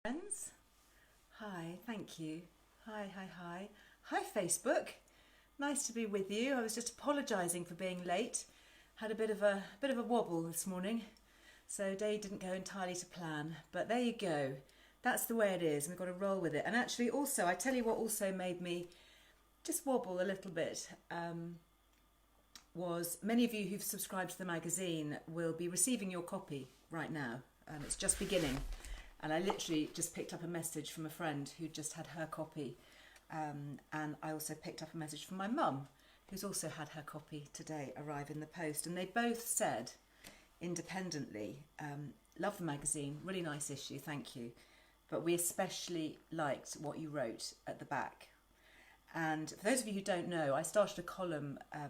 Friends. Hi, thank you. Hi. Hi, Facebook. Nice to be with you. I was just apologising for being late. Had a bit of a wobble this morning, so day didn't go entirely to plan. But there you go. That's the way it is, and we've got to roll with it. And actually, also, I tell you what also made me just wobble a little bit. Was many of you who've subscribed to the magazine will be receiving your copy right now. It's just beginning. And I literally just picked up a message from a friend who just had her copy. And I also picked up a message from my mum, who's also had her copy today arrive in the post. And they both said, independently, love the magazine, really nice issue, thank you. But we especially liked what you wrote at the back. And for those of you who don't know, I started a column a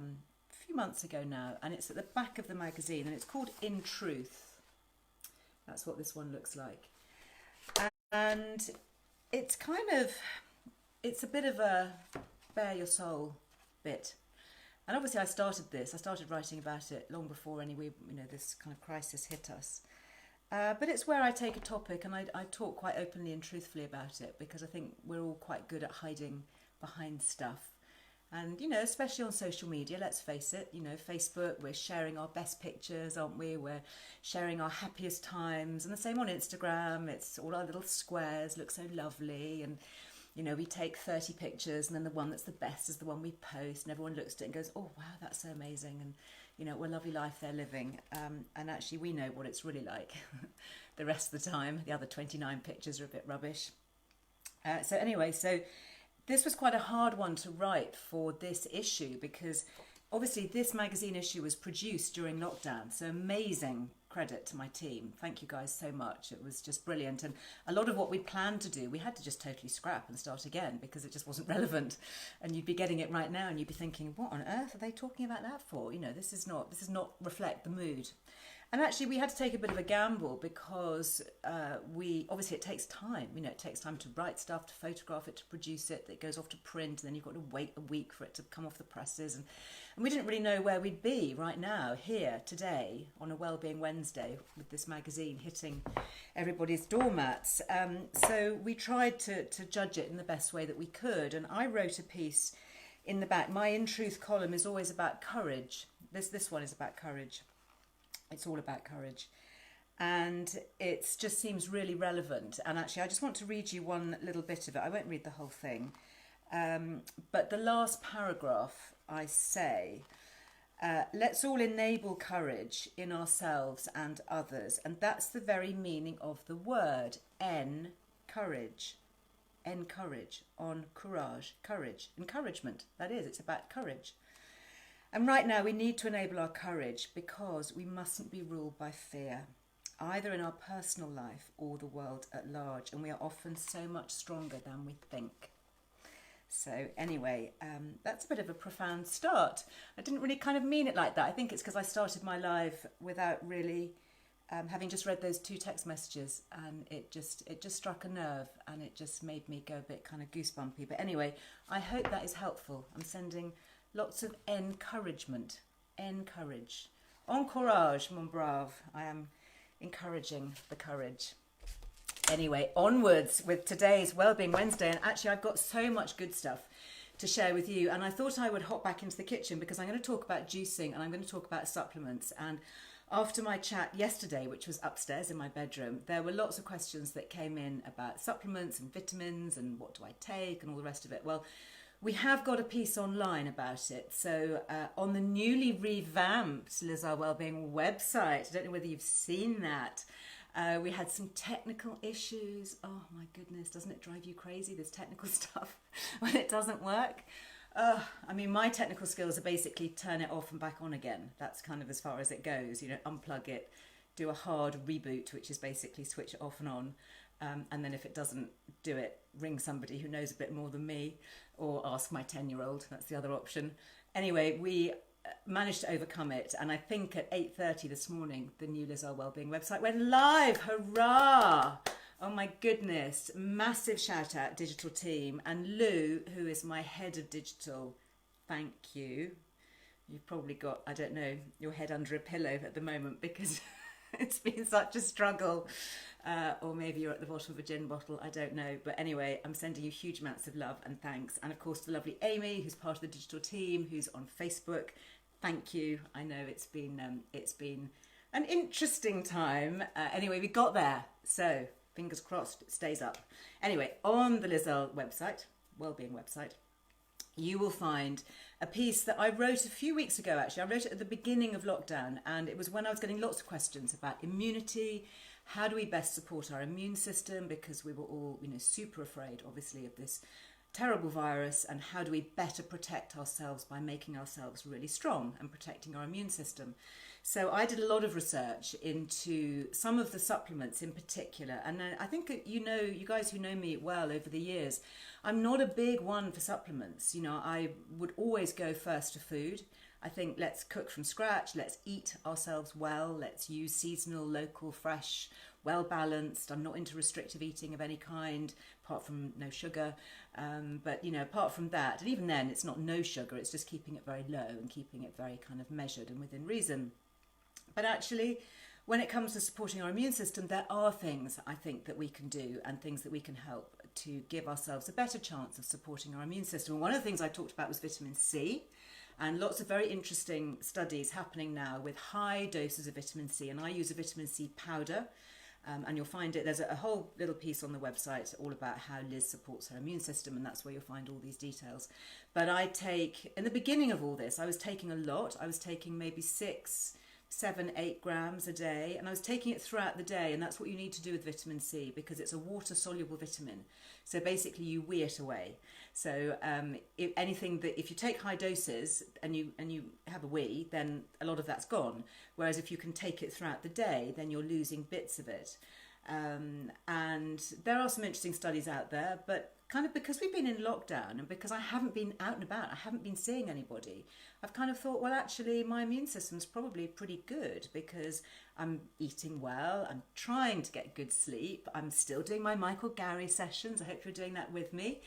few months ago now, and it's at the back of the magazine, and it's called In Truth. That's what this one looks like. And it's it's a bit of a bare your soul bit. And obviously I started writing about it long before this kind of crisis hit us. But it's where I take a topic and I talk quite openly and truthfully about it, because I think we're all quite good at hiding behind stuff. And, especially on social media, let's face it, Facebook, we're sharing our best pictures, aren't we? We're sharing our happiest times. And the same on Instagram, it's all our little squares look so lovely. And, we take 30 pictures and then the one that's the best is the one we post. And everyone looks at it and goes, oh, wow, that's so amazing. And, what a lovely life they're living. And actually, we know what it's really like the rest of the time. The other 29 pictures are a bit rubbish. So this was quite a hard one to write for this issue, because obviously this magazine issue was produced during lockdown. So amazing credit to my team. Thank you guys so much. It was just brilliant. And a lot of what we planned to do, we had to just totally scrap and start again because it just wasn't relevant. And you'd be getting it right now and you'd be thinking, what on earth are they talking about that for? This is not reflect the mood. And actually, we had to take a bit of a gamble because it takes time. It takes time to write stuff, to photograph it, to produce it. It goes off to print, and then you've got to wait a week for it to come off the presses. And we didn't really know where we'd be right now, here, today, on a Wellbeing Wednesday, with this magazine hitting everybody's doormats. So we tried to judge it in the best way that we could. And I wrote a piece in the back. My In Truth column is always about courage. This one is about courage. It's all about courage, and it just seems really relevant. And actually, I just want to read you one little bit of it. I won't read the whole thing, but the last paragraph, I say, let's all enable courage in ourselves and others. And that's the very meaning of the word, encourage. Encourage, on courage, courage, encouragement. That is, it's about courage. And right now we need to enable our courage, because we mustn't be ruled by fear, either in our personal life or the world at large. And we are often so much stronger than we think. So anyway, that's a bit of a profound start. I didn't really kind of mean it like that. I think it's because I started my live without really having just read those 2 text messages, and it just struck a nerve, and it just made me go a bit kind of goosebumpy. But anyway, I hope that is helpful. I'm sending lots of encouragement. Encourage. Encourage, mon brave. I am encouraging the courage. Anyway, onwards with today's Wellbeing Wednesday. And actually, I've got so much good stuff to share with you. And I thought I would hop back into the kitchen, because I'm going to talk about juicing and I'm going to talk about supplements. And after my chat yesterday, which was upstairs in my bedroom, there were lots of questions that came in about supplements and vitamins and what do I take and all the rest of it. Well, we have got a piece online about it. So on the newly revamped Liz Earle Wellbeing website, I don't know whether you've seen that, we had some technical issues. Oh my goodness, doesn't it drive you crazy, this technical stuff, when it doesn't work? My technical skills are basically turn it off and back on again. That's kind of as far as it goes. Unplug it, do a hard reboot, which is basically switch it off and on. And then if it doesn't do it, ring somebody who knows a bit more than me, or ask my 10-year-old. That's the other option. Anyway, we managed to overcome it. And I think at 8:30 this morning, the new Liz Earle Wellbeing website went live. Hurrah! Oh my goodness. Massive shout out, digital team. And Lou, who is my head of digital, thank you. You've probably got, I don't know, your head under a pillow at the moment, because It's been such a struggle. Or maybe you're at the bottom of a gin bottle, I don't know. But anyway, I'm sending you huge amounts of love and thanks. And of course, the lovely Amy, who's part of the digital team, who's on Facebook. Thank you. I know it's been an interesting time. Anyway, we got there. So fingers crossed it stays up. Anyway, on the Liz Earle website, Wellbeing website, you will find a piece that I wrote a few weeks ago, actually. I wrote it at the beginning of lockdown, and it was when I was getting lots of questions about immunity. How do we best support our immune system? Because we were all, super afraid, obviously, of this terrible virus. And how do we better protect ourselves by making ourselves really strong and protecting our immune system? So I did a lot of research into some of the supplements in particular. And I think, you guys who know me well over the years, I'm not a big one for supplements. I would always go first to food. I think let's cook from scratch, let's eat ourselves well, let's use seasonal, local, fresh, well balanced. I'm not into restrictive eating of any kind, apart from no sugar. But apart from that, and even then it's not no sugar, it's just keeping it very low and keeping it very kind of measured and within reason. But actually, when it comes to supporting our immune system, there are things I think that we can do and things that we can help to give ourselves a better chance of supporting our immune system. And one of the things I talked about was vitamin C. And lots of very interesting studies happening now with high doses of vitamin C. And I use a vitamin C powder. And you'll find it, there's a whole little piece on the website all about how Liz supports her immune system. And that's where you'll find all these details. But in the beginning of all this, I was taking a lot. I was taking maybe 6, 7, 8 grams a day, and I was taking it throughout the day, and that's what you need to do with vitamin C because it's a water-soluble vitamin. So basically you wee it away. So if you take high doses and you have a wee, then a lot of that's gone. Whereas if you can take it throughout the day, then you're losing bits of it. And there are some interesting studies out there, but kind of because we've been in lockdown and because I haven't been out and about, I haven't been seeing anybody, I've kind of thought, well, actually, my immune system's probably pretty good because I'm eating well, I'm trying to get good sleep, I'm still doing my Michael Gary sessions, I hope you're doing that with me,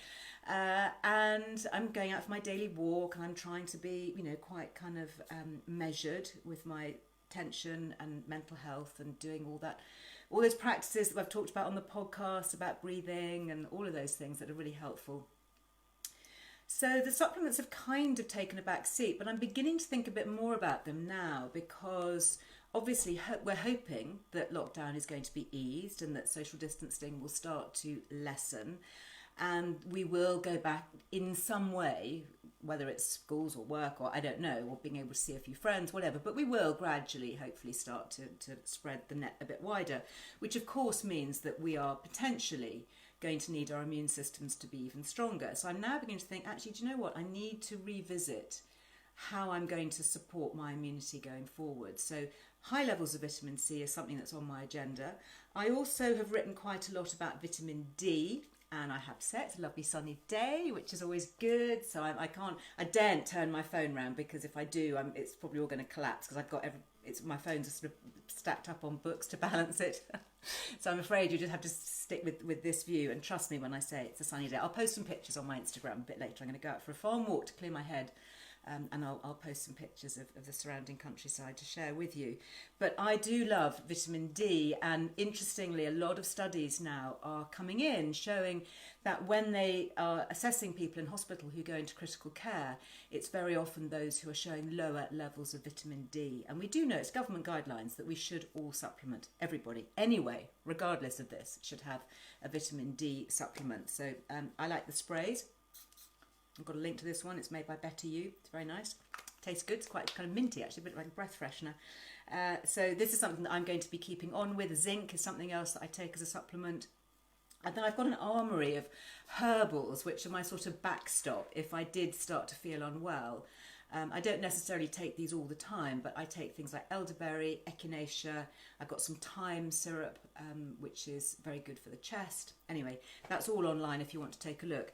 and I'm going out for my daily walk, and I'm trying to be, quite kind of measured with my tension and mental health and doing all those practices that I've talked about on the podcast about breathing and all of those things that are really helpful. So the supplements have kind of taken a back seat, but I'm beginning to think a bit more about them now because obviously we're hoping that lockdown is going to be eased and that social distancing will start to lessen and we will go back in some way, whether it's schools or work or I don't know, or being able to see a few friends, whatever, but we will gradually hopefully start to spread the net a bit wider, which of course means that we are potentially going to need our immune systems to be even stronger. So I'm now beginning to think, actually, do you know what? I need to revisit how I'm going to support my immunity going forward. So high levels of vitamin C is something that's on my agenda. I also have written quite a lot about vitamin D, and I have set it's a lovely sunny day, which is always good. So I daren't turn my phone around because if I do, it's probably all going to collapse because I've got my phones are sort of stacked up on books to balance it. So I'm afraid you just have to stick with this view and trust me when I say it's a sunny day. I'll post some pictures on my Instagram a bit later. I'm going to go out for a farm walk to clear my head. And I'll post some pictures of the surrounding countryside to share with you. But I do love vitamin D, and interestingly, a lot of studies now are coming in showing that when they are assessing people in hospital who go into critical care, it's very often those who are showing lower levels of vitamin D. And we do know it's government guidelines that we should all supplement, everybody, anyway, regardless of this, should have a vitamin D supplement. So I like the sprays. I've got a link to this one. It's made by Better You. It's very nice. Tastes good. It's quite kind of minty, actually, a bit like a breath freshener. So this is something that I'm going to be keeping on with. Zinc is something else that I take as a supplement. And then I've got an armoury of herbals, which are my sort of backstop if I did start to feel unwell. I don't necessarily take these all the time, but I take things like elderberry, echinacea. I've got some thyme syrup, which is very good for the chest. Anyway, that's all online if you want to take a look.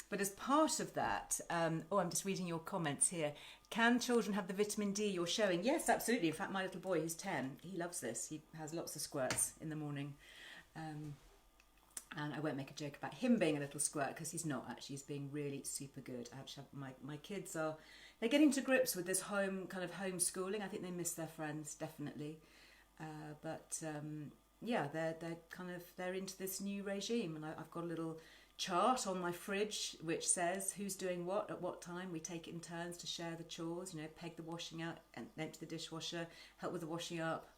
But as part of that, I'm just reading your comments here. Can children have the vitamin D you're showing? Yes, absolutely. In fact, my little boy who's 10, he loves this. He has lots of squirts in the morning. And I won't make a joke about him being a little squirt because he's not actually. He's being really super good. My kids they're getting to grips with this homeschooling. I think they miss their friends, definitely. Yeah, they're into this new regime, and I've got a little chart on my fridge which says who's doing what at what time. We take it in turns to share the chores, you know, peg the washing out and empty the dishwasher, help with the washing up,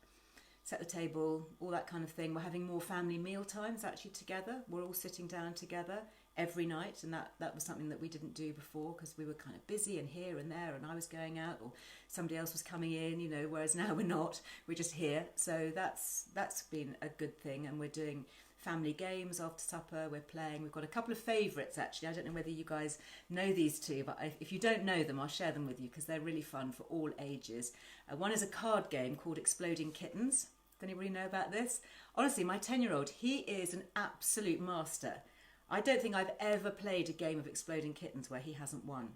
set the table, all that kind of thing. We're having more family meal times actually together. We're all sitting down together every night, and that was something that we didn't do before because we were kind of busy and here and there, and I was going out or somebody else was coming in, you know, whereas now we're not, we're just here. So that's been a good thing, and we're doing family games after supper. We're playing. We've got a couple of favourites actually. I don't know whether you guys know these two, but if you don't know them, I'll share them with you because they're really fun for all ages. One is a card game called Exploding Kittens. Does anybody know about this? Honestly, my 10-year-old, he is an absolute master. I don't think I've ever played a game of Exploding Kittens where he hasn't won.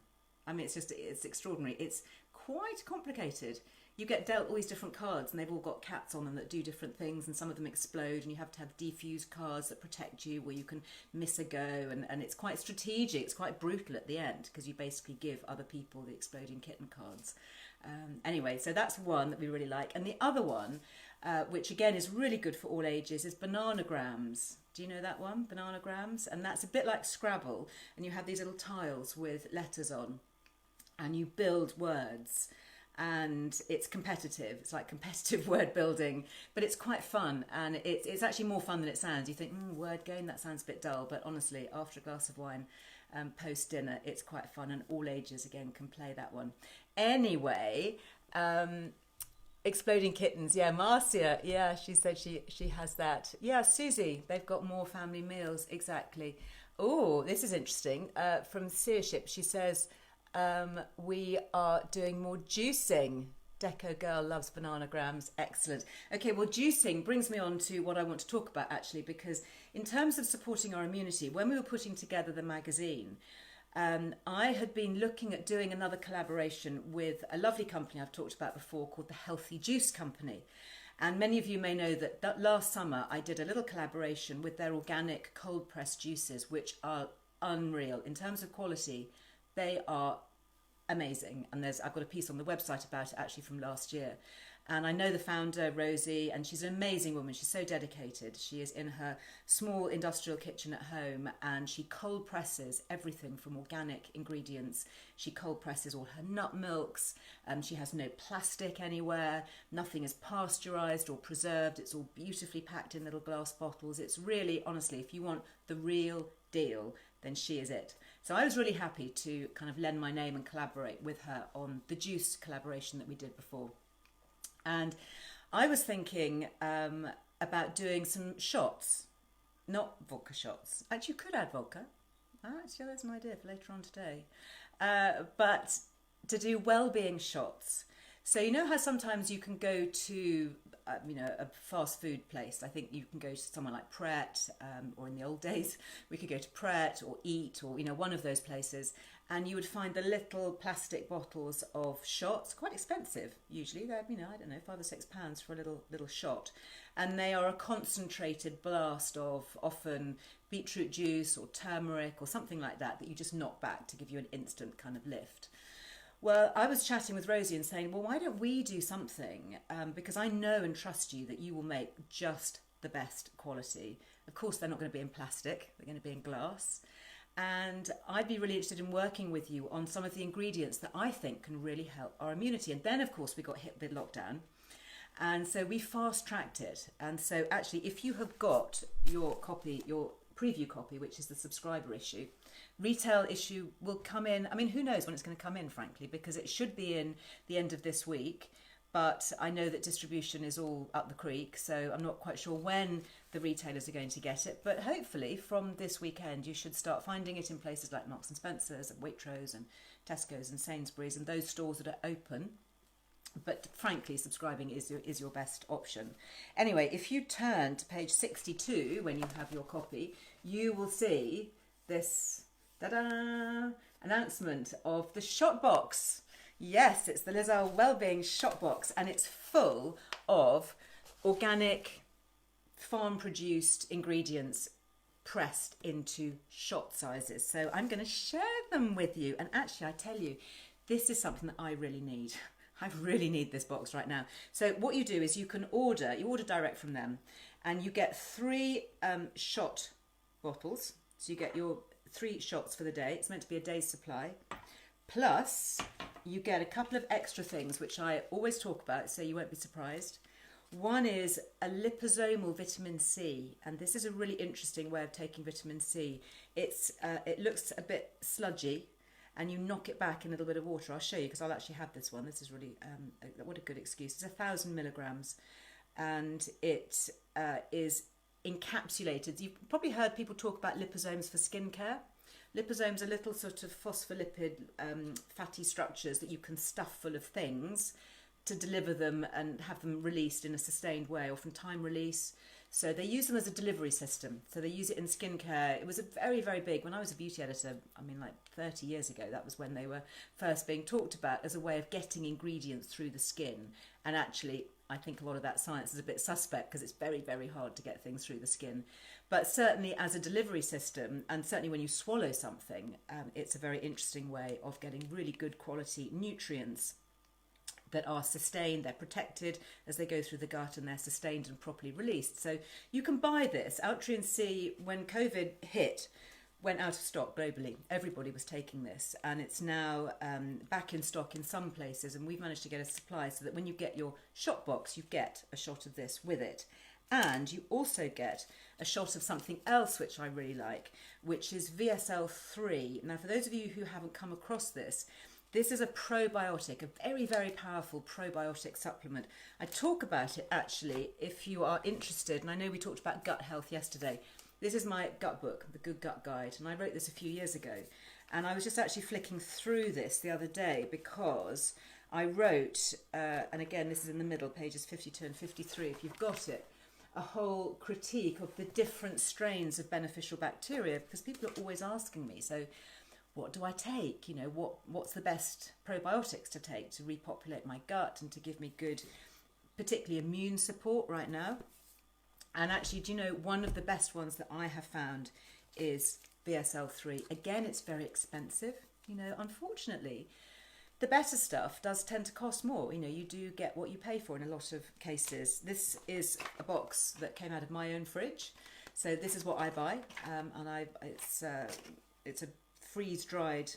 I mean, it's extraordinary. It's quite complicated. You get dealt all these different cards and they've all got cats on them that do different things, and some of them explode, and you have to have defuse cards that protect you where you can miss a go, and it's quite strategic. It's quite brutal at the end because you basically give other people the exploding kitten cards. Anyway, so that's one that we really like. And the other one, which again is really good for all ages, is bananagrams. Do you know that one? Bananagrams? And that's a bit like Scrabble, and you have these little tiles with letters on, and you build words. And it's competitive. It's like competitive word building, but it's quite fun, and it's actually more fun than it sounds. You think, word game, that sounds a bit dull, but honestly, after a glass of wine, post dinner, it's quite fun, and all ages again can play that one. Anyway, Exploding Kittens, yeah, Marcia, yeah, she said she has that. Yeah, Susie, they've got more family meals, exactly. Oh, this is interesting. From Searship, she says, we are doing more juicing. Deco Girl loves bananagrams. Excellent. Okay, well, juicing brings me on to what I want to talk about actually, because in terms of supporting our immunity, when we were putting together the magazine, I had been looking at doing another collaboration with a lovely company I've talked about before called the Healthy Juice Company. And many of you may know that last summer I did a little collaboration with their organic cold pressed juices, which are unreal in terms of quality. They are amazing, and I've got a piece on the website about it actually from last year. And I know the founder, Rosie, and she's an amazing woman. She's so dedicated. She is in her small industrial kitchen at home, and she cold presses everything from organic ingredients. She cold presses all her nut milks. She has no plastic anywhere. Nothing is pasteurized or preserved. It's all beautifully packed in little glass bottles. It's really, honestly, if you want the real deal, then she is it. So I was really happy to kind of lend my name and collaborate with her on the juice collaboration that we did before. And I was thinking about doing some shots, not vodka shots. Actually, you could add vodka. Actually, that's an idea for later on today. But to do well-being shots. So you know how sometimes you can go to a fast food place. I think you can go to somewhere like Pret, or in the old days we could go to Pret or Eat, or one of those places, and you would find the little plastic bottles of shots, quite expensive usually. They're I don't know, £5 or £6 for a little shot, and they are a concentrated blast of often beetroot juice or turmeric or something like that you just knock back to give you an instant kind of lift. Well, I was chatting with Rosie and saying, well, why don't we do something? Because I know and trust you that you will make just the best quality. Of course, they're not going to be in plastic. They're going to be in glass. And I'd be really interested in working with you on some of the ingredients that I think can really help our immunity. And then, of course, we got hit with lockdown. And so we fast-tracked it. And so actually, if you have got your copy, your preview copy, which is the subscriber issue, retail issue will come in. I mean, who knows when it's going to come in, frankly, because it should be in the end of this week. But I know that distribution is all up the creek, so I'm not quite sure when the retailers are going to get it. But hopefully from this weekend, you should start finding it in places like Marks and Spencer's and Waitrose and Tesco's and Sainsbury's and those stores that are open. But frankly, subscribing is your best option. Anyway, if you turn to page 62 when you have your copy, you will see this announcement of the shot box. Yes, it's the Liz Earle Wellbeing shot box, and it's full of organic, farm-produced ingredients pressed into shot sizes. So I'm going to share them with you. And actually, I tell you, this is something that I really need. I really need this box right now. So what you do is you order direct from them, and you get 3 shot bottles. So you get your 3 shots for the day. It's meant to be a day's supply. Plus, you get a couple of extra things, which I always talk about, so you won't be surprised. One is a liposomal vitamin C, and this is a really interesting way of taking vitamin C. It looks a bit sludgy, and you knock it back in a little bit of water. I'll show you, because I'll actually have this one. This is really, what a good excuse. It's 1,000 milligrams, and it is encapsulated. You've probably heard people talk about liposomes for skincare. Liposomes are little sort of phospholipid fatty structures that you can stuff full of things to deliver them and have them released in a sustained way, often time release. So they use them as a delivery system. So they use it in skincare. It was a very, very big, when I was a beauty editor, I mean like 30 years ago, that was when they were first being talked about as a way of getting ingredients through the skin. And actually, I think a lot of that science is a bit suspect, because it's very, very hard to get things through the skin. But certainly as a delivery system, and certainly when you swallow something, it's a very interesting way of getting really good quality nutrients that are sustained, they're protected as they go through the gut, and they're sustained and properly released. So you can buy this. Altria C, when COVID hit, went out of stock globally. Everybody was taking this, and it's now back in stock in some places, and we've managed to get a supply so that when you get your shot box, you get a shot of this with it. And you also get a shot of something else which I really like, which is VSL3. Now, for those of you who haven't come across this, this is a probiotic, a very, very powerful probiotic supplement. I talk about it actually if you are interested, and I know we talked about gut health yesterday. This is my gut book, The Good Gut Guide, and I wrote this a few years ago. And I was just actually flicking through this the other day, because I wrote, and again, this is in the middle, pages 52 and 53, if you've got it, a whole critique of the different strains of beneficial bacteria, because people are always asking me, so what do I take? You know, what's the best probiotics to take to repopulate my gut and to give me good, particularly immune support right now? And actually, do you know, one of the best ones that I have found is VSL3. Again, it's very expensive. You know, unfortunately, the better stuff does tend to cost more. You know, you do get what you pay for in a lot of cases. This is a box that came out of my own fridge. So this is what I buy. And it's a freeze-dried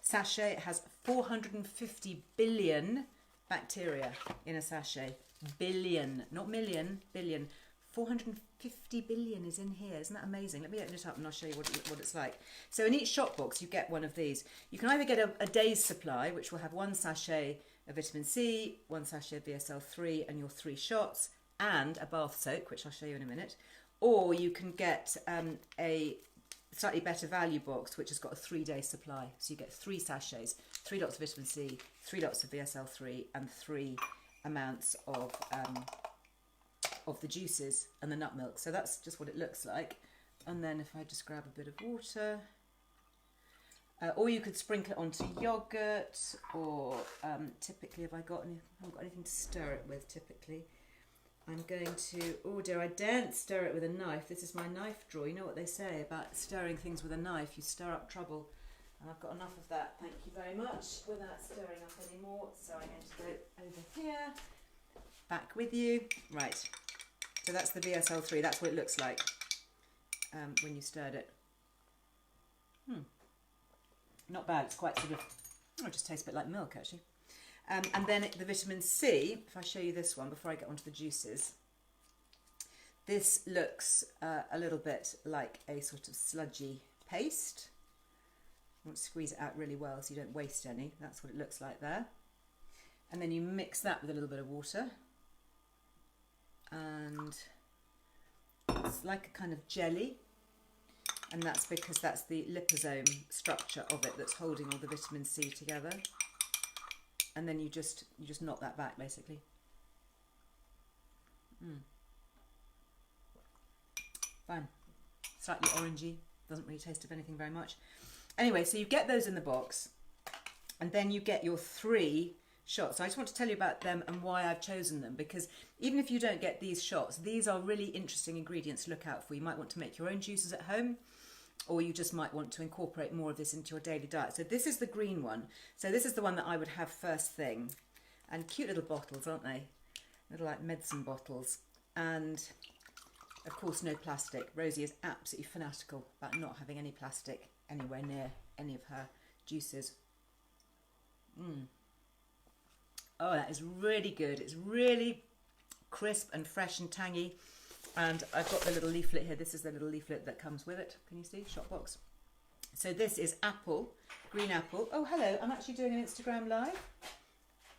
sachet. It has 450 billion bacteria in a sachet. Billion, not million, billion. 450 billion is in here. Isn't that amazing? Let me open it up and I'll show you what it's like. So in each shot box, you get one of these. You can either get a day's supply, which will have 1 sachet of vitamin C, 1 sachet of VSL3, and your 3 shots, and a bath soak, which I'll show you in a minute. Or you can get a slightly better value box, which has got a 3-day supply. So you get 3 sachets, 3 dots of vitamin C, 3 dots of VSL3, and 3 amounts of the juices and the nut milk. So that's just what it looks like. And then if I just grab a bit of water, or you could sprinkle it onto yogurt, or typically, I haven't got anything to stir it with typically. I'm going to, oh dear, I daren't stir it with a knife. This is my knife drawer. You know what they say about stirring things with a knife, you stir up trouble. And I've got enough of that, thank you very much, without stirring up any more. So I'm going to go over here, back with you. Right, so that's the VSL3, that's what it looks like when you stirred it. Not bad, it's quite sort of, it just tastes a bit like milk actually. And then the vitamin C, if I show you this one before I get onto the juices, this looks a little bit like a sort of sludgy paste. You want to squeeze it out really well so you don't waste any. That's what it looks like there. And then you mix that with a little bit of water. And it's like a kind of jelly. And that's because that's the liposome structure of it that's holding all the vitamin C together. And then you just knock that back basically. Fine. Slightly orangey. Doesn't really taste of anything very much. Anyway, so you get those in the box, and then you get your 3 shots. So I just want to tell you about them and why I've chosen them, because even if you don't get these shots, these are really interesting ingredients to look out for. You might want to make your own juices at home, or you just might want to incorporate more of this into your daily diet. So this is the green one. So this is the one that I would have first thing. And cute little bottles, aren't they? Little like medicine bottles. And of course, no plastic. Rosie is absolutely fanatical about not having any plastic anywhere near any of her juices. Oh, that is really good. It's really crisp and fresh and tangy. And I've got the little leaflet here. This is the little leaflet that comes with it. Can you see? Shop box. So this is apple, green apple. Oh, hello. I'm actually doing an Instagram live.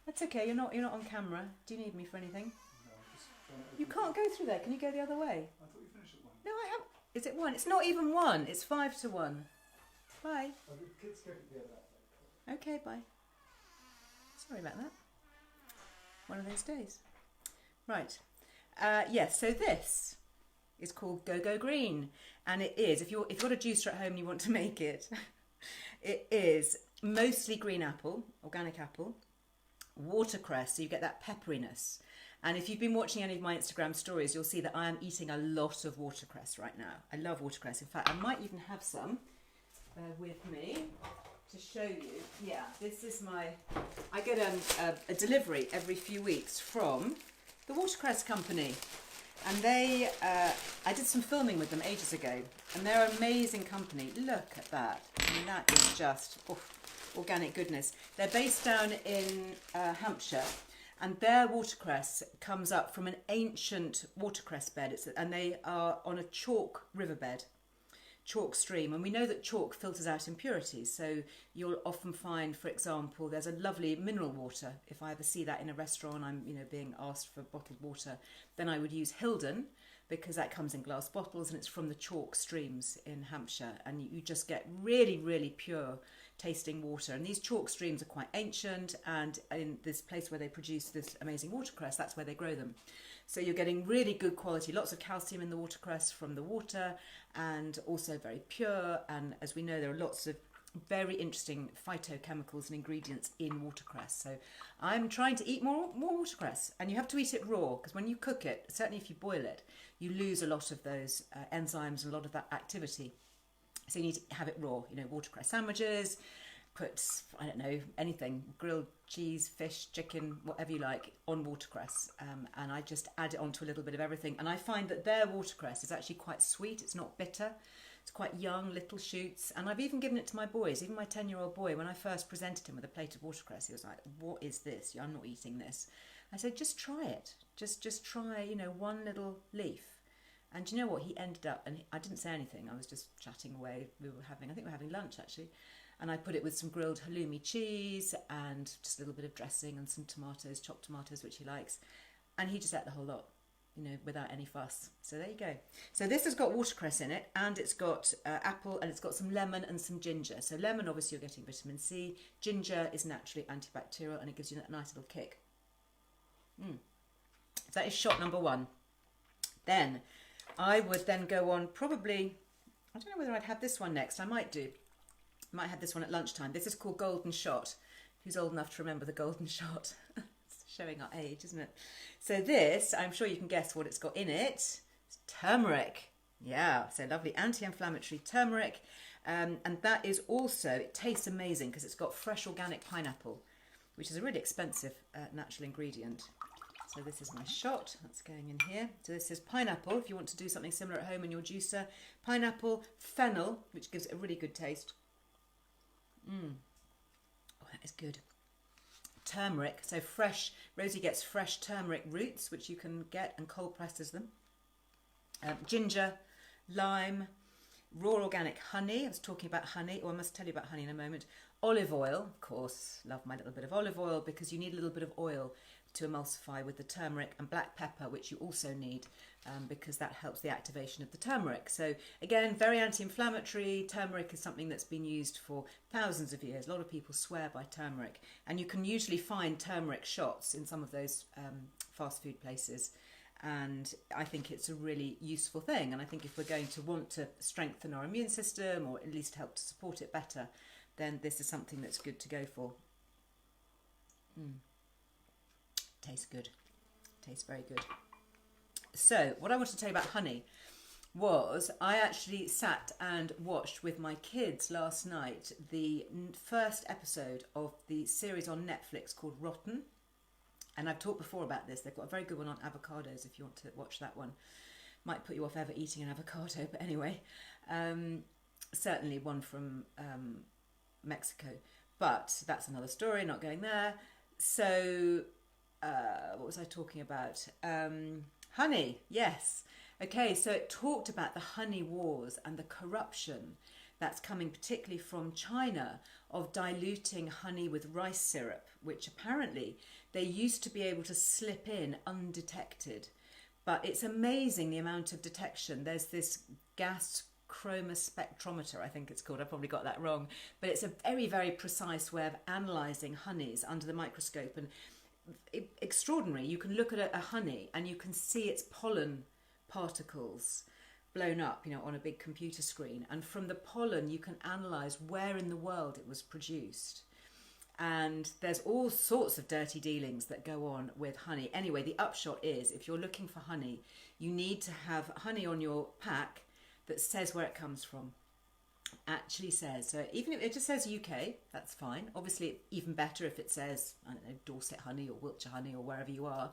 That's okay. You're not on camera. Do you need me for anything? No, I'm just trying to. You can't go through there. Can you go the other way? I thought you finished at 1. No, I have. Is it 1? It's not even 1. It's 5 to 1. Bye. Oh, the kids go together that way. Okay, bye. Sorry about that. One of those days. Right. Yes, so this is called Go Go Green. And it is, if you've got a juicer at home and you want to make it, it is mostly green apple, organic apple, watercress, so you get that pepperiness. And if you've been watching any of my Instagram stories, you'll see that I am eating a lot of watercress right now. I love watercress. In fact, I might even have some with me to show you. Yeah, this is I get a delivery every few weeks from the Watercress company. And they, I did some filming with them ages ago, and they're an amazing company. Look at that. I mean, that is just organic goodness. They're based down in Hampshire, and their watercress comes up from an ancient watercress bed. And they are on a chalk riverbed, chalk stream, and we know that chalk filters out impurities, so you'll often find, for example, there's a lovely mineral water. If I ever see that in a restaurant, I'm being asked for bottled water, then I would use Hilden, because that comes in glass bottles and it's from the chalk streams in Hampshire, and you just get really, really pure tasting water. And these chalk streams are quite ancient, and in this place where they produce this amazing watercress, that's where they grow them. So you're getting really good quality, lots of calcium in the watercress from the water, and also very pure. And as we know, there are lots of very interesting phytochemicals and ingredients in watercress. So I'm trying to eat more watercress, and you have to eat it raw, because when you cook it, certainly if you boil it, you lose a lot of those enzymes and a lot of that activity. So you need to have it raw, watercress sandwiches, put, I don't know, anything, grilled cheese, fish, chicken, whatever you like, on watercress. And I just add it onto a little bit of everything. And I find that their watercress is actually quite sweet. It's not bitter. It's quite young, little shoots. And I've even given it to my boys, even my 10-year-old boy. When I first presented him with a plate of watercress, he was like, what is this? I'm not eating this. I said, just try it. Just try, one little leaf. And do you know what? He ended up, and I didn't say anything. I was just chatting away. I think we were having lunch actually. And I put it with some grilled halloumi cheese and just a little bit of dressing and some tomatoes, chopped tomatoes, which he likes. And he just ate the whole lot, without any fuss. So there you go. So this has got watercress in it, and it's got apple, and it's got some lemon and some ginger. So lemon, obviously, you're getting vitamin C. Ginger is naturally antibacterial, and it gives you that nice little kick. So that is shot number 1. Then I would then go on probably, I don't know whether I'd have this one next. I might do. Might have this one at lunchtime. This is called Golden Shot. Who's old enough to remember the Golden Shot? It's showing our age, isn't it? So this, I'm sure you can guess what it's got in it. It's turmeric. Yeah, so lovely anti-inflammatory turmeric. And that is also, it tastes amazing because it's got fresh organic pineapple, which is a really expensive natural ingredient. So this is my shot. That's going in here. So this is pineapple, if you want to do something similar at home in your juicer. Pineapple, fennel, which gives it a really good taste. Oh, that is good. Turmeric, so fresh. Rosie gets fresh turmeric roots, which you can get and cold presses them. Ginger, lime, raw organic honey. I was talking about honey. I must tell you about honey in a moment. Olive oil, of course. Love my little bit of olive oil, because you need a little bit of oil to emulsify with the turmeric, and black pepper, which you also need because that helps the activation of the turmeric. So again, very anti-inflammatory. Turmeric is something that's been used for thousands of years. A lot of people swear by turmeric, and you can usually find turmeric shots in some of those fast food places. And I think it's a really useful thing. And I think if we're going to want to strengthen our immune system, or at least help to support it better, then this is something that's good to go for. Tastes good. Tastes very good. So what I wanted to tell you about honey was I actually sat and watched with my kids last night the first episode of the series on Netflix called Rotten. And I've talked before about this. They've got a very good one on avocados if you want to watch that one. Might put you off ever eating an avocado, but anyway. Certainly one from Mexico. But that's another story, not going there. So, what was I talking about? Honey, yes. Okay, so it talked about the honey wars and the corruption that's coming particularly from China of diluting honey with rice syrup, which apparently they used to be able to slip in undetected. But it's amazing the amount of detection. There's this gas chromospectrometer, I think it's called. I probably got that wrong. But it's a very, very precise way of analysing honeys under the microscope. And extraordinary. You can look at a honey and you can see its pollen particles blown up, on a big computer screen. And from the pollen, you can analyse where in the world it was produced. And there's all sorts of dirty dealings that go on with honey. Anyway, the upshot is, if you're looking for honey, you need to have honey on your pack that says where it comes from. Actually says. So even if it just says UK, that's fine. Obviously, even better if it says, I don't know, Dorset honey or Wiltshire honey or wherever you are.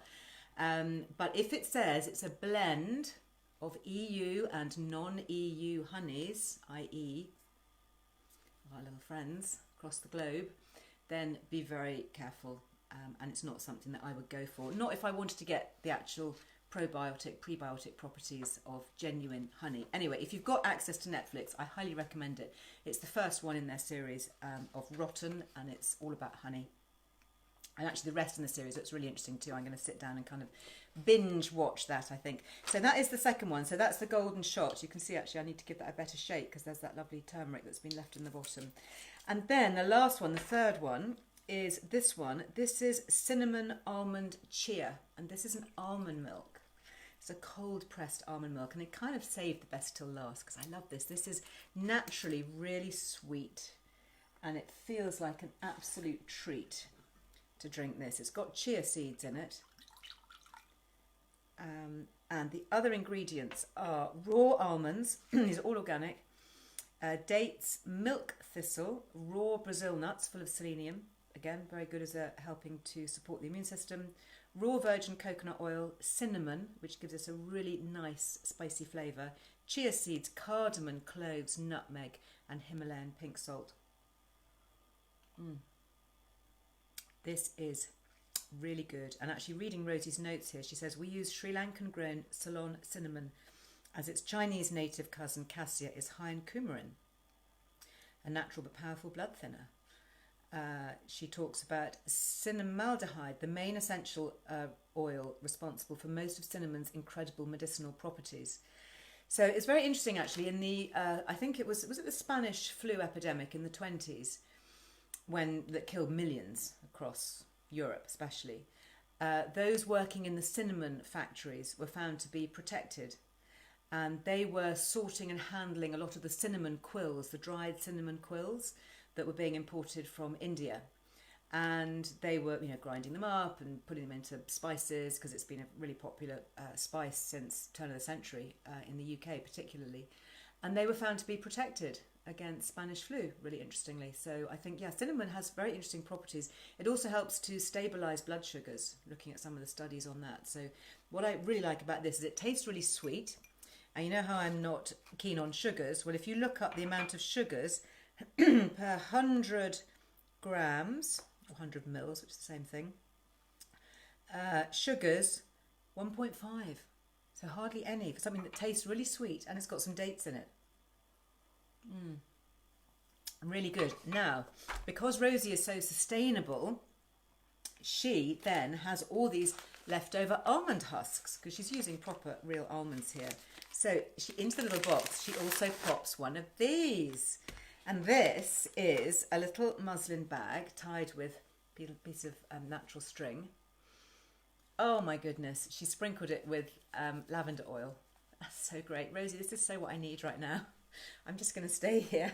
But if it says it's a blend of EU and non-EU honeys, i.e. our little friends across the globe, then be very careful, and it's not something that I would go for. Not if I wanted to get the actual probiotic, prebiotic properties of genuine honey. Anyway, if you've got access to Netflix, I highly recommend it. It's the first one in their series of Rotten, and it's all about honey. And actually the rest in the series looks really interesting too. I'm going to sit down and kind of binge watch that, I think. So that is the second one. So that's the golden shot. You can see actually I need to give that a better shake because there's that lovely turmeric that's been left in the bottom. And then the last one, the third one, is this one. This is cinnamon almond chia, and this is an almond milk. It's a cold pressed almond milk, and it kind of saved the best till last because I love this. This is naturally really sweet, and it feels like an absolute treat to drink this. It's got chia seeds in it, and the other ingredients are raw almonds. These are all organic. Dates, milk thistle, raw Brazil nuts full of selenium, again very good as helping to support the immune system, raw virgin coconut oil, cinnamon, which gives us a really nice spicy flavour, chia seeds, cardamom, cloves, nutmeg, and Himalayan pink salt. This is really good. And actually reading Rosie's notes here, she says, we use Sri Lankan grown Ceylon cinnamon as its Chinese native cousin cassia is high in coumarin, a natural but powerful blood thinner. She talks about cinnamaldehyde, the main essential oil responsible for most of cinnamon's incredible medicinal properties. So it's very interesting actually in the, I think it was it the Spanish flu epidemic in the 20s that killed millions across Europe especially. Those working in the cinnamon factories were found to be protected, and they were sorting and handling a lot of the cinnamon quills, the dried cinnamon quills that were being imported from India. And they were, grinding them up and putting them into spices because it's been a really popular spice since turn of the century in the UK particularly. And they were found to be protected against Spanish flu, really interestingly. So I think, cinnamon has very interesting properties. It also helps to stabilise blood sugars, looking at some of the studies on that. So what I really like about this is it tastes really sweet. And you know how I'm not keen on sugars? Well, if you look up the amount of sugars per 100 grams, or 100 mils, which is the same thing, sugars, 1.5. So hardly any for something that tastes really sweet and it's got some dates in it. Really good. Now, because Rosie is so sustainable, she then has all these leftover almond husks because she's using proper real almonds here. So into the little box, she also pops one of these. And this is a little muslin bag tied with a piece of natural string. Oh my goodness, she sprinkled it with lavender oil. That's so great. Rosie, this is so what I need right now. I'm just going to stay here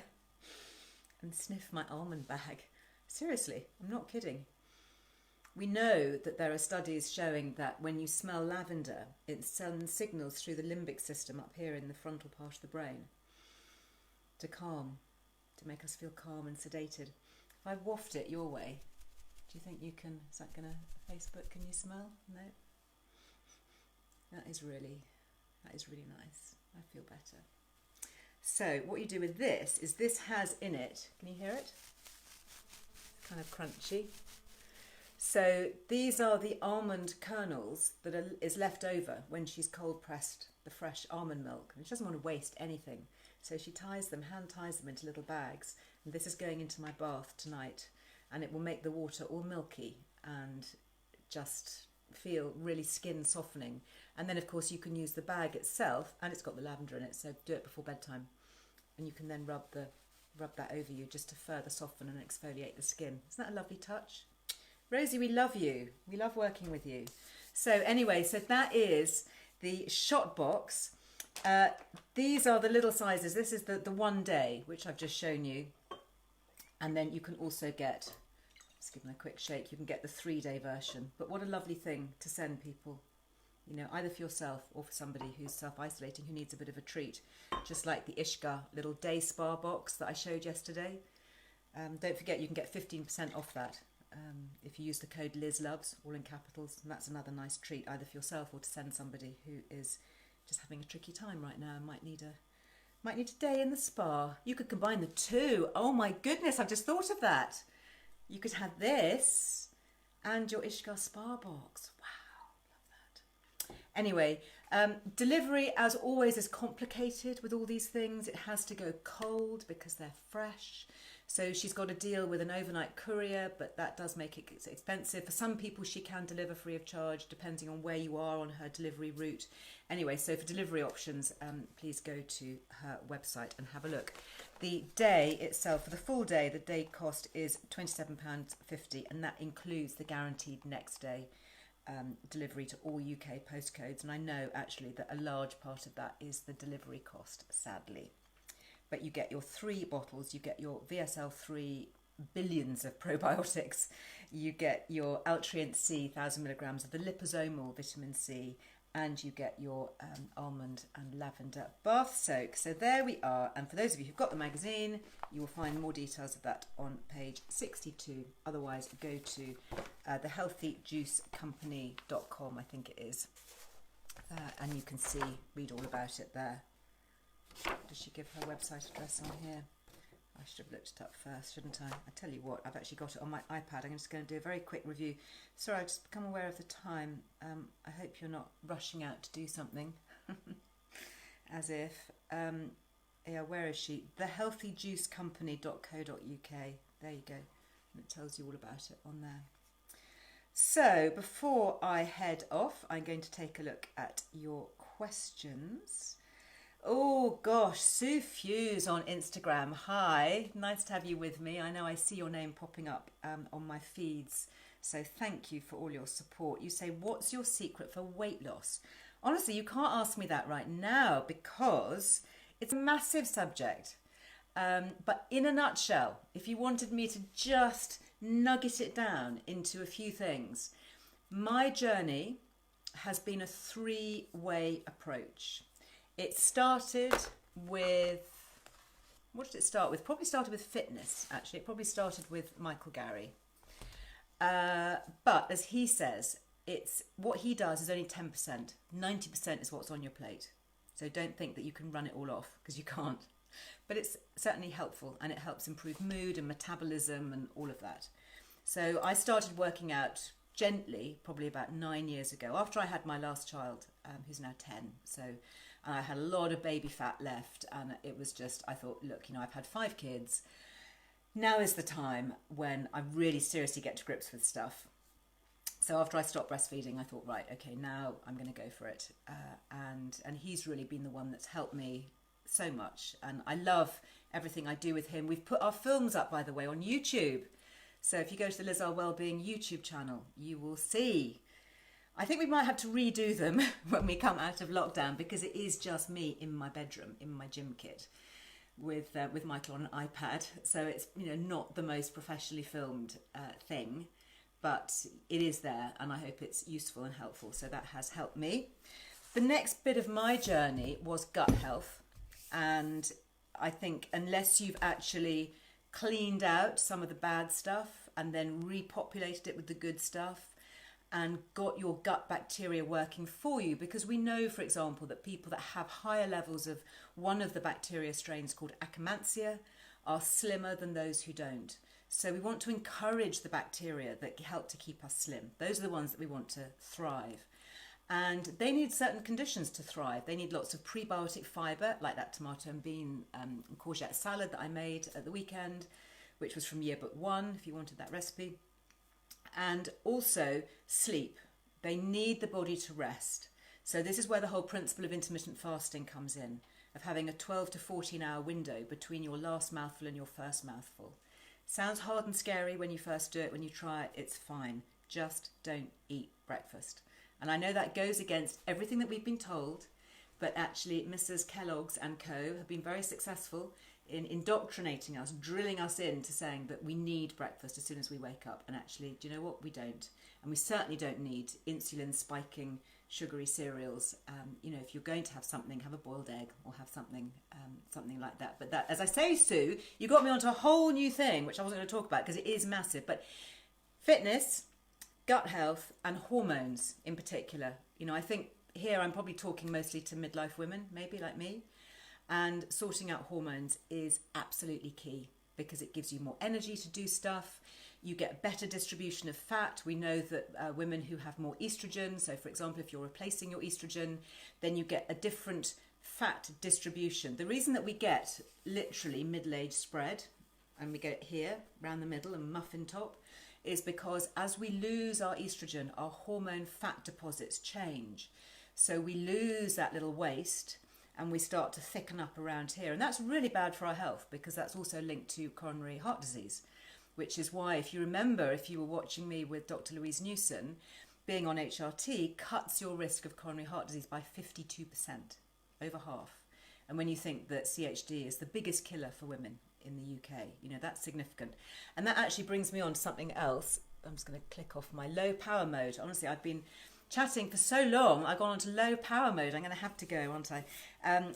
and sniff my almond bag. Seriously, I'm not kidding. We know that there are studies showing that when you smell lavender, it sends signals through the limbic system up here in the frontal part of the brain to calm, to make us feel calm and sedated. If I waft it your way, Do you think you can, is that going to, Facebook, can you smell? No? That is really nice. I feel better. So what you do with this is this has in it, can you hear it? It's kind of crunchy. So these are the almond kernels that is left over when she's cold pressed the fresh almond milk. And she doesn't want to waste anything. So she hand ties them into little bags. And this is going into my bath tonight. And it will make the water all milky and just feel really skin softening. And then of course you can use the bag itself, and it's got the lavender in it, so do it before bedtime. And you can then rub that over you just to further soften and exfoliate the skin. Isn't that a lovely touch? Rosie, we love you. We love working with you. So anyway, so that is the shot box. These are the little sizes. This is the 1 day, which I've just shown you. And then you can also get, let's give them a quick shake, you can get the 3-day version. But what a lovely thing to send people, you know, either for yourself or for somebody who's self-isolating, who needs a bit of a treat. Just like the Ishka little day spa box that I showed yesterday. Don't forget, you can get 15% off that. If you use the code LizLoves, all in capitals, and that's another nice treat either for yourself or to send somebody who is just having a tricky time right now and might need a day in the spa. You could combine the two. Oh my goodness, I've just thought of that. You could have this and your Ishka spa box. Wow, love that. Anyway, delivery as always is complicated with all these things. It has to go cold because they're fresh. So she's got to deal with an overnight courier, but that does make it expensive. For some people, she can deliver free of charge, depending on where you are on her delivery route. Anyway, so for delivery options, please go to her website and have a look. The day itself, for the full day, the day cost is £27.50, and that includes the guaranteed next day delivery to all UK postcodes. And I know actually that a large part of that is the delivery cost, sadly. But you get your 3 bottles, you get your VSL3 billions of probiotics, you get your Altrient C 1000 milligrams of the liposomal vitamin C, and you get your almond and lavender bath soak. So there we are. And for those of you who've got the magazine, you will find more details of that on page 62. Otherwise, go to thehealthyjuicecompany.com, I think it is, and you can read all about it there. Does she give her website address on here? I should have looked it up first, shouldn't I? I tell you what, I've actually got it on my iPad. I'm just going to do a very quick review. Sorry, I've just become aware of the time. I hope you're not rushing out to do something. As if. Yeah, where is she? Thehealthyjuicecompany.co.uk. There you go. And it tells you all about it on there. So, before I head off, I'm going to take a look at your questions. Oh gosh, Sue Fuse on Instagram. Hi, nice to have you with me. I know I see your name popping up on my feeds, so thank you for all your support. You say, what's your secret for weight loss? Honestly, you can't ask me that right now because it's a massive subject. But in a nutshell, if you wanted me to just nugget it down into a few things, my journey has been a 3-way approach. It started with, what did it start with? Probably started with fitness, actually. It probably started with Michael Gary. But as he says, it's what he does is only 10%. 90% is what's on your plate. So don't think that you can run it all off, because you can't. But it's certainly helpful, and it helps improve mood and metabolism and all of that. So I started working out gently probably about 9 years ago, after I had my last child, who's now 10. So I had a lot of baby fat left, and it was just, I thought, look, you know, I've had 5 kids. Now is the time when I really seriously get to grips with stuff. So after I stopped breastfeeding, I thought, right, okay, now I'm going to go for it. And he's really been the one that's helped me so much. And I love everything I do with him. We've put our films up, by the way, on YouTube. So if you go to the Liz Earle Wellbeing YouTube channel, you will see. I think we might have to redo them when we come out of lockdown, because it is just me in my bedroom, in my gym kit, with Michael on an iPad. So it's, you know, not the most professionally filmed thing, but it is there, and I hope it's useful and helpful. So that has helped me. The next bit of my journey was gut health, and I think unless you've actually cleaned out some of the bad stuff, and then repopulated it with the good stuff and got your gut bacteria working for you. Because we know, for example, that people that have higher levels of one of the bacteria strains called Akkermansia are slimmer than those who don't. So we want to encourage the bacteria that help to keep us slim. Those are the ones that we want to thrive. And they need certain conditions to thrive. They need lots of prebiotic fibre, like that tomato and bean and courgette salad that I made at the weekend, which was from Yearbook 1, if you wanted that recipe. And also sleep. They need the body to rest. So this is where the whole principle of intermittent fasting comes in, of having a 12 to 14 hour window between your last mouthful and your first mouthful. Sounds hard and scary when you first do it. When you try it, it's fine. Just don't eat breakfast. And I know that goes against everything that we've been told, but actually Mrs. Kellogg's and Co. have been very successful in indoctrinating us, drilling us into saying that we need breakfast as soon as we wake up. And actually, do you know what? We don't. And we certainly don't need insulin spiking sugary cereals. If you're going to have something, have a boiled egg or have something like that. But that, as I say, Sue, you got me onto a whole new thing, which I wasn't going to talk about because it is massive. But fitness, gut health and hormones in particular. I think here I'm probably talking mostly to midlife women, maybe like me. And sorting out hormones is absolutely key because it gives you more energy to do stuff. You get better distribution of fat. We know that women who have more estrogen, so for example, if you're replacing your estrogen, then you get a different fat distribution. The reason that we get literally middle-age spread, and we get it here, around the middle and muffin top, is because as we lose our estrogen, our hormone fat deposits change. So we lose that little waste and we start to thicken up around here. And that's really bad for our health because that's also linked to coronary heart disease, which is why, if you remember, if you were watching me with Dr. Louise Newson, being on HRT cuts your risk of coronary heart disease by 52%, over half. And when you think that CHD is the biggest killer for women in the UK, that's significant. And that actually brings me on to something else. I'm just going to click off my low power mode. Honestly, I've been chatting for so long, I've gone on to low power mode. I'm going to have to go, aren't I?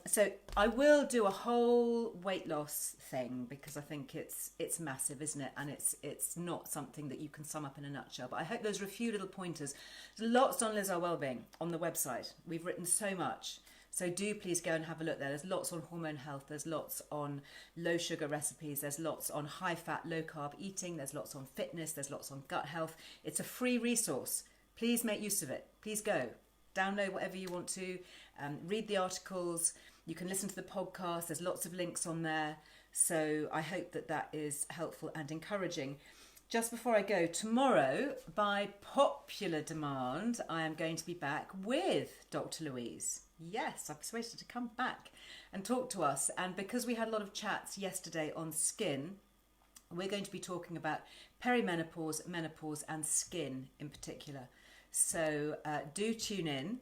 So I will do a whole weight loss thing because I think it's massive, isn't it? And it's not something that you can sum up in a nutshell. But I hope those are a few little pointers. There's lots on Liz Earle Wellbeing on the website. We've written so much. So do please go and have a look there. There's lots on hormone health. There's lots on low sugar recipes. There's lots on high fat, low carb eating. There's lots on fitness. There's lots on gut health. It's a free resource. Please make use of it. Please go. Download whatever you want to. Read the articles. You can listen to the podcast. There's lots of links on there. So I hope that is helpful and encouraging. Just before I go, tomorrow, by popular demand, I am going to be back with Dr. Louise. Yes, I've persuaded her to come back and talk to us. And because we had a lot of chats yesterday on skin, we're going to be talking about perimenopause, menopause and skin in particular. So do tune in.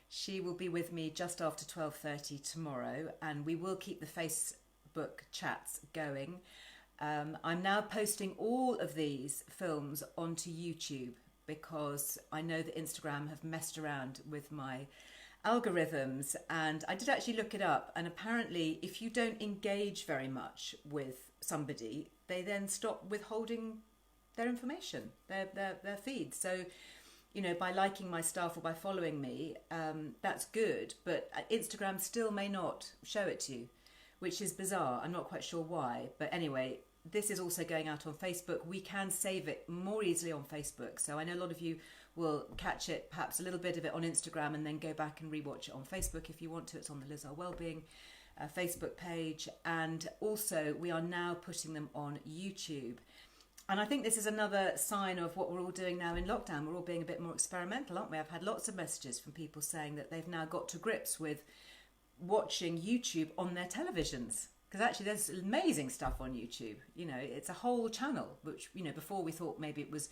She will be with me just after 12:30 tomorrow, and we will keep the Facebook chats going. I'm now posting all of these films onto YouTube because I know that Instagram have messed around with my algorithms, and I did actually look it up, and apparently if you don't engage very much with somebody, they then stop withholding their information, their feed. So by liking my stuff or by following me, that's good, but Instagram still may not show it to you, which is bizarre. I'm not quite sure why, but anyway, this is also going out on Facebook. We can save it more easily on Facebook, so I know a lot of you will catch it, perhaps a little bit of it on Instagram, and then go back and rewatch it on Facebook if you want to. It's on the Liz Earle Wellbeing Facebook page, and also we are now putting them on YouTube. And I think this is another sign of what we're all doing now in lockdown. We're all being a bit more experimental, aren't we? I've had lots of messages from people saying that they've now got to grips with watching YouTube on their televisions. Because actually there's amazing stuff on YouTube. It's a whole channel, which, before we thought maybe it was,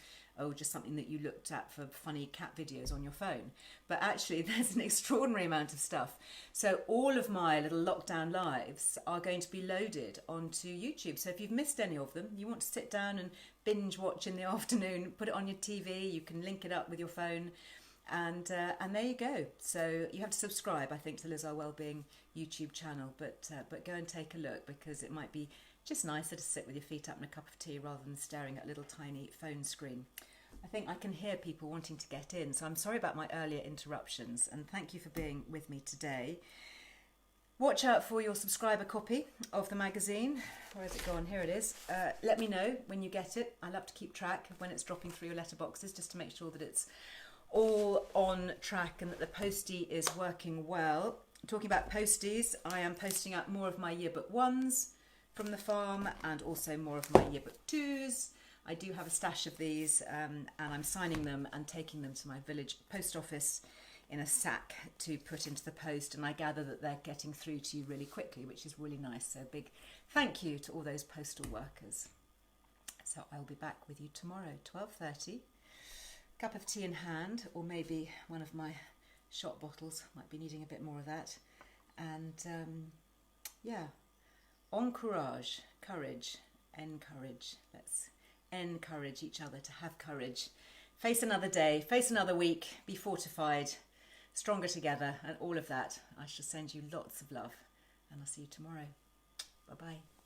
just something that you looked at for funny cat videos on your phone. But actually there's an extraordinary amount of stuff. So all of my little lockdown lives are going to be loaded onto YouTube. So if you've missed any of them, you want to sit down and binge watch in the afternoon, put it on your TV, you can link it up with your phone. And there you go. So you have to subscribe, I think, to Liz Earle Wellbeing YouTube channel, but go and take a look, because it might be just nicer to sit with your feet up and a cup of tea rather than staring at a little tiny phone screen. I think I can hear people wanting to get in, so I'm sorry about my earlier interruptions, and thank you for being with me today. Watch out for your subscriber copy of the magazine. Where has it gone? Here it is. Let me know when you get it. I love to keep track of when it's dropping through your letterboxes, just to make sure that it's all on track and that the postie is working well. Talking about posties, I am posting out more of my yearbook 1s from the farm, and also more of my yearbook 2s. I do have a stash of these, and I'm signing them and taking them to my village post office in a sack to put into the post, and I gather that they're getting through to you really quickly, which is really nice. So big thank you to all those postal workers. So I'll be back with you tomorrow, 12:30. Cup of tea in hand, or maybe one of my shot bottles. Might be needing a bit more of that. And yeah, encourage, courage, encourage. Let's encourage each other to have courage. Face another day, face another week, be fortified, stronger together, and all of that. I shall send you lots of love, and I'll see you tomorrow. Bye-bye.